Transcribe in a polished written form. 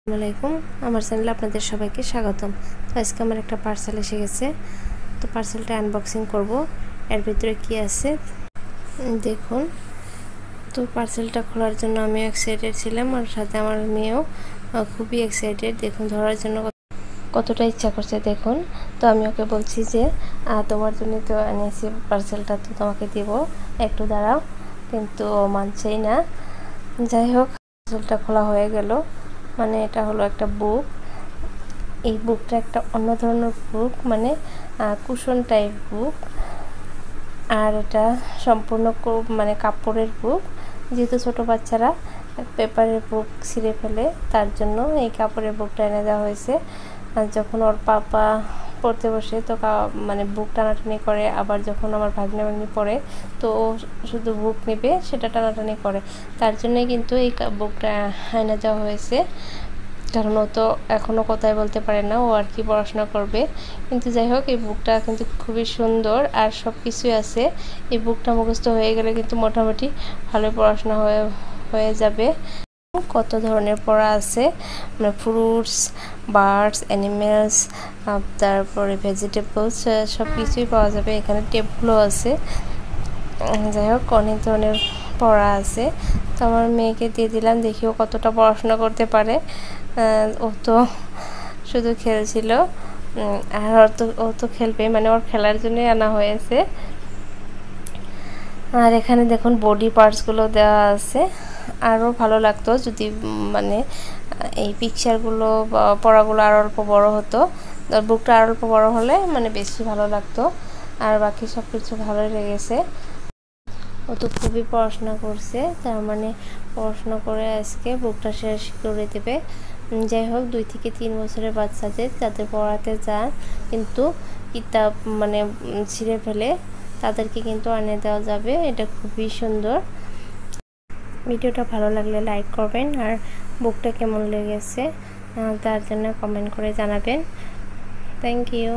আসসালামাইকুম আমার চ্যানেলে আপনাদের সবাইকে স্বাগতম। তো আজকে আমার একটা পার্সেল এসে গেছে। তো পার্সেলটা আনবক্সিং করব, এর ভিতরে কি আছে দেখুন। তো পার্সেলটা খোলার জন্য আমিও এক্সাইটেড ছিলাম, আর সাথে আমার মেয়েও খুবই এক্সাইটেড। দেখুন ধরার জন্য কতটা ইচ্ছা করছে দেখুন। তো আমি ওকে বলছি যে তোমার জন্য তো এনেছি পার্সেলটা, তো তোমাকে দিব, একটু দাঁড়াও, কিন্তু ও মানছেই না। যাই হোক, পার্সেলটা খোলা হয়ে গেল। মানে এটা হলো একটা বুক। এই বুকটা একটা অন্য ধরনের বুক, মানে কুশন টাইপ বুক, আর এটা সম্পূর্ণ মানে কাপড়ের বুক। যেহেতু ছোটো বাচ্চারা পেপারের বুক ছিঁড়ে ফেলে, তার জন্য এই কাপড়ের বুকটা এনে দেওয়া হয়েছে। আর যখন ওর পাপা পড়তে বসে তো মানে বুক টানাটানি করে, আবার যখন আমার ভাগ্নে পড়ে তো ও শুধু বুক নেবে, সেটা টানাটানি করে। তার জন্যই কিন্তু এই বুকটা এনে দেওয়া হয়েছে, কারণ ও তো এখনও কথাই বলতে পারে না, ও আর কি পড়াশোনা করবে। কিন্তু যাই হোক, এই বুকটা কিন্তু খুবই সুন্দর আর সব কিছুই আছে। এই বুকটা মুখস্থ হয়ে গেলে কিন্তু মোটামুটি ভালোই পড়াশোনা হয়ে যাবে। কত ধরনের পড়া আছে, মানে ফ্রুটস, বার্ডস, অ্যানিমেলস, তারপরে ভেজিটেবলস, সব কিছুই পাওয়া যাবে। এখানে টেবলও আছে। যাই হোক, অনেক ধরনের পড়া আছে। তো আমার মেয়েকে দিয়ে দিলাম, দেখি ও কতটা পড়াশোনা করতে পারে। ও তো শুধু খেলছিল, আর ও তো খেলবে, মানে ওর খেলার জন্যই আনা হয়েছে। আর এখানে দেখুন বডি পার্টসগুলো দেওয়া আছে। আরও ভালো লাগতো যদি মানে এই পিকচারগুলো বা পড়াগুলো আরও অল্প বড় হতো, বুকটা আরও অল্প বড় হলে মানে বেশি ভালো লাগতো। আর বাকি সব কিছু ভালোই লেগেছে। ও তো খুবই পড়াশোনা করছে, তার মানে পড়াশোনা করে আজকে বুকটা শেষ করে দেবে। যাই হোক, 2 থেকে 3 বছরের বাচ্চাদের যাদের পড়াতে যান কিন্তু কিতাব মানে ছিঁড়ে ফেলে, তাদেরকে কিন্তু এনে দেওয়া যাবে। এটা খুবই সুন্দর। ভিডিওটা ভালো লাগলে লাইক করবেন, আর বুকটা কেমন লেগেছে তার জন্য কমেন্ট করে জানাবেন। Thank you.